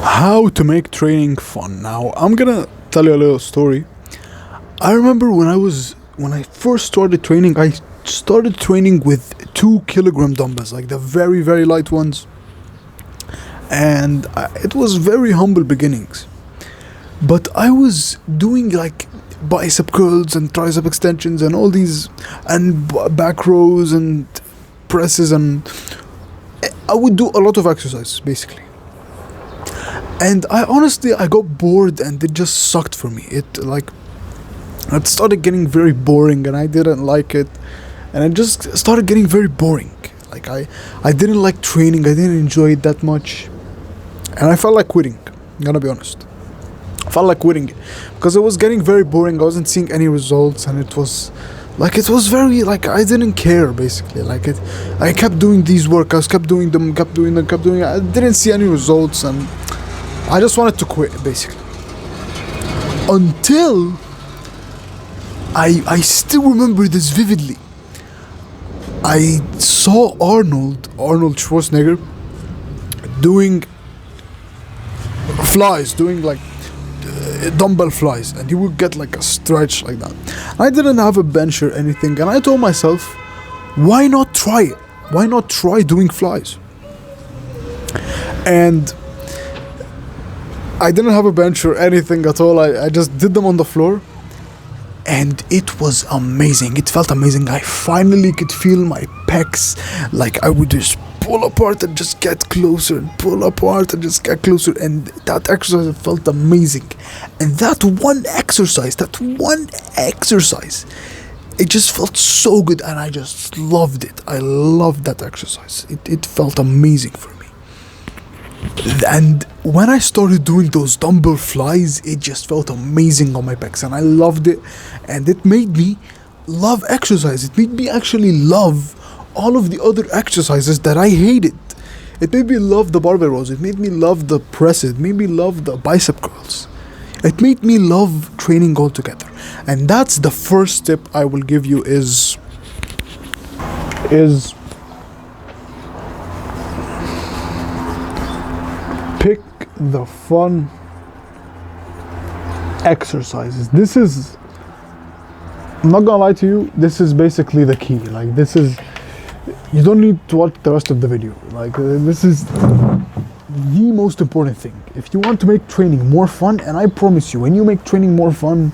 How to make training fun. Now, I'm gonna tell you a little story. I remember when I first started training, I started training with 2 kilogram dumbbells, like the very very light ones, and it was very humble beginnings. But I was doing like bicep curls and tricep extensions and all these, and back rows and presses, and I would do a lot of exercise basically. And I got bored and it just sucked for me. It started getting very boring and I didn't like it, and it just started getting very boring. Like I didn't like training, I didn't enjoy it that much, and I felt like quitting. I'm gonna be honest. I felt like quitting because it was getting very boring. I wasn't seeing any results, and it was very like I didn't care basically. I kept doing these workouts, kept doing them, kept doing them, kept doing it. I didn't see any results, and I just wanted to quit basically. Until I still remember this vividly. I saw Arnold Schwarzenegger doing flies, doing like dumbbell flies, and he would get like a stretch like that. I didn't have a bench or anything, and I told myself, why not try it? Why not try doing flies? And I didn't have a bench or anything at all. I just did them on the floor, and it was amazing. It felt amazing. I finally could feel my pecs. Like I would just pull apart and just get closer, and pull apart and just get closer, and that exercise felt amazing. And that one exercise, it just felt so good, and I just loved it. I loved that exercise. It felt amazing for me. And when I started doing those dumbbell flies, it just felt amazing on my pecs, and I loved it. And it made me love exercise. It made me actually love all of the other exercises that I hated. It made me love the barbell rows. It made me love the presses. It made me love the bicep curls. It made me love training altogether. And that's the first tip I will give you is pick the fun exercises. I'm not gonna lie to you, this is basically the key. You don't need to watch the rest of the video. This is the most important thing. If you want to make training more fun, and I promise you, when you make training more fun,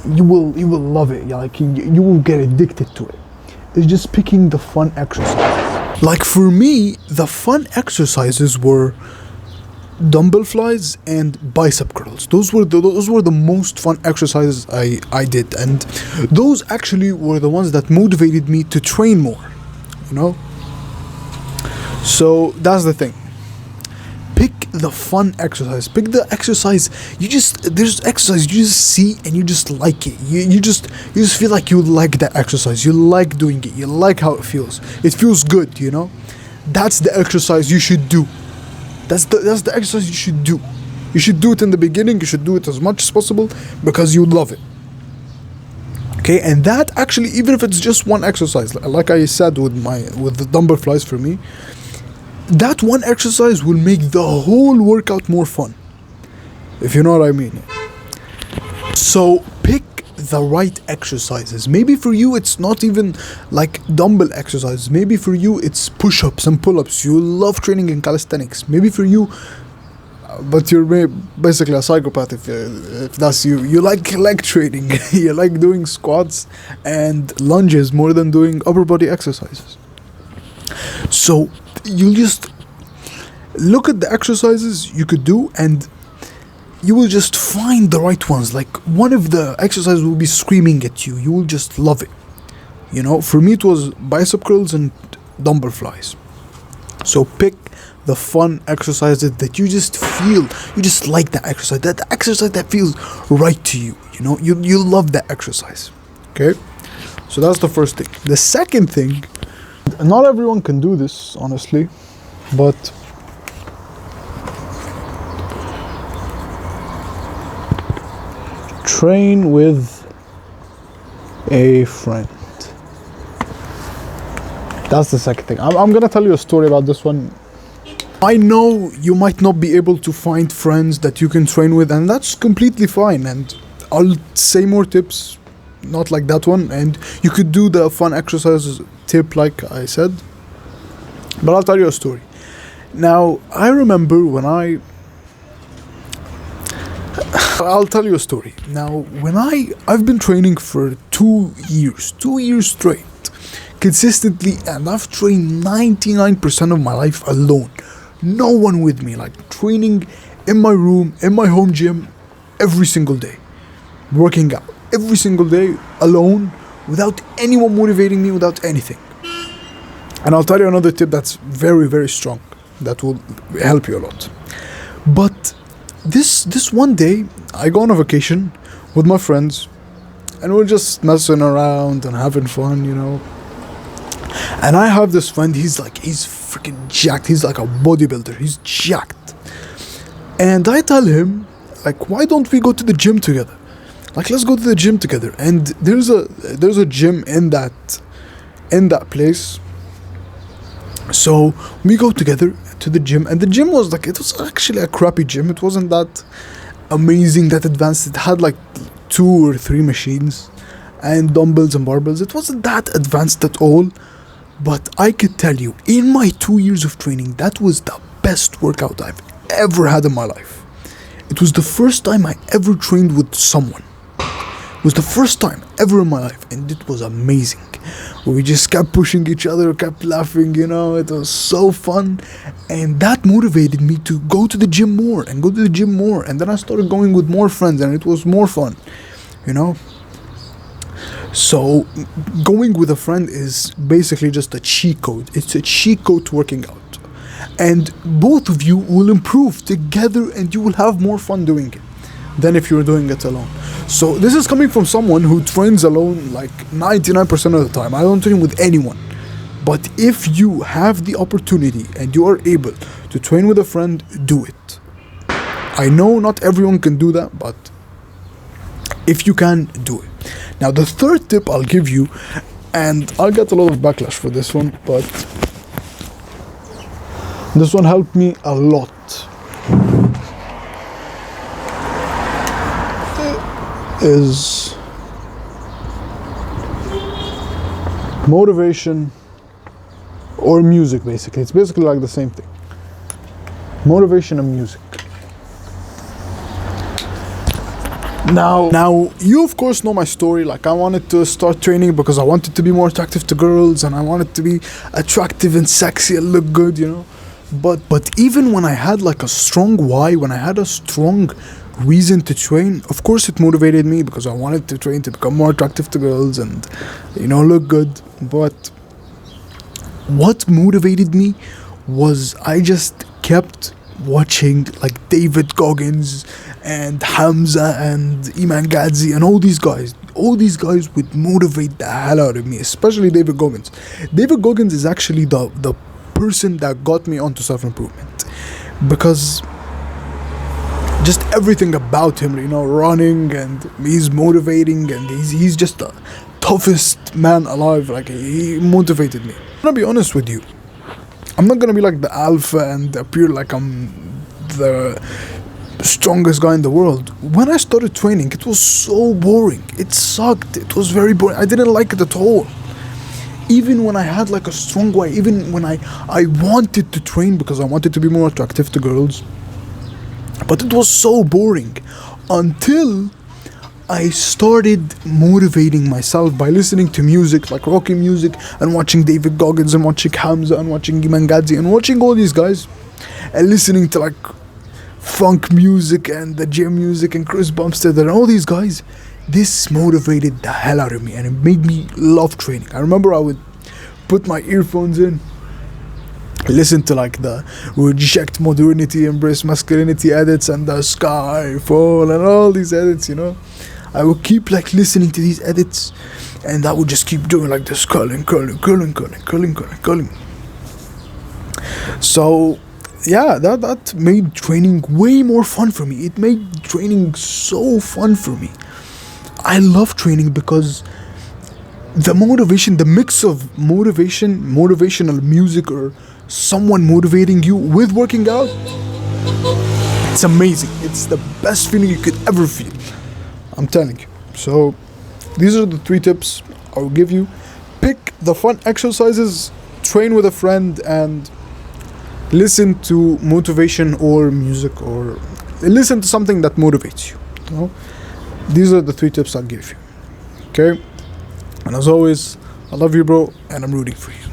you will love it. You will get addicted to it. It's just picking the fun exercises. Like for me, the fun exercises were dumbbell flies and bicep curls. Those were the most fun exercises I did, and those actually were the ones that motivated me to train more. So that's the thing. Pick the fun exercise. Pick the exercise there's exercise you just see and you just like it. You just feel like you like that exercise. You like doing it. You like how it feels. It feels good. That's the exercise you should do. That's the exercise you should do. You should do it in the beginning. You should do it as much as possible because you love it. Okay, and that actually, even if it's just one exercise, like I said with the dumbbell flies for me, that one exercise will make the whole workout more fun, if you know what I mean. So pick the right exercises. Maybe for you it's not even like dumbbell exercises. Maybe for you it's push-ups and pull-ups. You love training in calisthenics. Maybe for you, but you're basically a psychopath if that's you. You like leg training. You like doing squats and lunges more than doing upper body exercises. So you just look at the exercises you could do, and you will just find the right ones. Like one of the exercises will be screaming at you. You will just love it. For me it was bicep curls and dumbbell flies. So pick the fun exercises that you just feel, you just like that exercise. That exercise that feels right to you. You love that exercise. Okay? So that's the first thing. The second thing, not everyone can do this, honestly, but train with a friend. That's the second thing. I'm gonna tell you a story about this one. I know you might not be able to find friends that you can train with, and that's completely fine. And I'll say more tips, not like that one. And you could do the fun exercises tip, like I said. But I'll tell you a story. Now, I remember when I'll tell you a story. Now, I've been training for 2 years straight, consistently, and I've trained 99% of my life alone. No one with me, like training in my room, in my home gym, every single day, working out every single day alone, without anyone motivating me, without anything. And I'll tell you another tip that's very, very strong, that will help you a lot. But this one day, I go on a vacation with my friends, and we're just messing around and having fun, And I have this friend, he's freaking jacked. He's like a bodybuilder. He's jacked. And I tell him, like, why don't we go to the gym together? Like, let's go to the gym together. And there's a gym in that place. So we go together to the gym, and the gym was actually a crappy gym. It wasn't that amazing, that advanced. It had like 2 or 3 machines and dumbbells and barbells. It wasn't that advanced at all. But I could tell you, in my 2 years of training, that was the best workout I've ever had in my life. It was the first time I ever trained with someone. It was the first time ever in my life, and it was amazing. We just kept pushing each other, kept laughing, it was so fun. And that motivated me to go to the gym more, and then I started going with more friends, and it was more fun, So going with a friend is basically just a cheat code. It's a cheat code to working out. And both of you will improve together, and you will have more fun doing it than if you're doing it alone. So this is coming from someone who trains alone like 99% of the time. I don't train with anyone. But if you have the opportunity and you are able to train with a friend, do it. I know not everyone can do that, but if you can, do it. Now, the third tip I'll give you, and I'll get a lot of backlash for this one, but this one helped me a lot. Is motivation or music, basically. It's basically like the same thing. Motivation and music. Now, you of course know my story. Like, I wanted to start training because I wanted to be more attractive to girls, and I wanted to be attractive and sexy and look good, But even when I had like a strong why, when I had a strong reason to train, of course it motivated me because I wanted to train to become more attractive to girls and, look good. But what motivated me was I just kept watching like David Goggins and Hamza and Iman Gadzhi and all these guys. All these guys would motivate the hell out of me, especially David Goggins. David Goggins is actually the person that got me onto self-improvement, because just everything about him, running, and he's motivating, and he's just the toughest man alive. Like, he motivated me. I'm gonna be honest with you, I'm not gonna be like the alpha and appear like I'm the strongest guy in the world. When I started training, it was so boring. It sucked. It was very boring. I didn't like it at all. Even when I had like a strong why, even when I wanted to train because I wanted to be more attractive to girls, but it was so boring until I started motivating myself by listening to music, like rocky music, and watching David Goggins, and watching Hamza, and watching Iman Gadzhi, and watching all these guys, and listening to like funk music and the gym music and Chris Bumstead and all these guys. This motivated the hell out of me, and it made me love training. I remember I would put my earphones in, listen to like the Reject Modernity, Embrace Masculinity edits, and the Skyfall and all these edits, I would keep like listening to these edits, and I would just keep doing like this curling. So yeah, that made training way more fun for me. It made training so fun for me. I love training because the motivation, the mix of motivational music or someone motivating you with working out, it's amazing. It's the best feeling you could ever feel. I'm telling you. So, these are the 3 tips I'll give you. Pick the fun exercises, train with a friend, and listen to motivation or music, or listen to something that motivates you. You know? These are the 3 tips I'll give you. Okay? And as always, I love you, bro, and I'm rooting for you.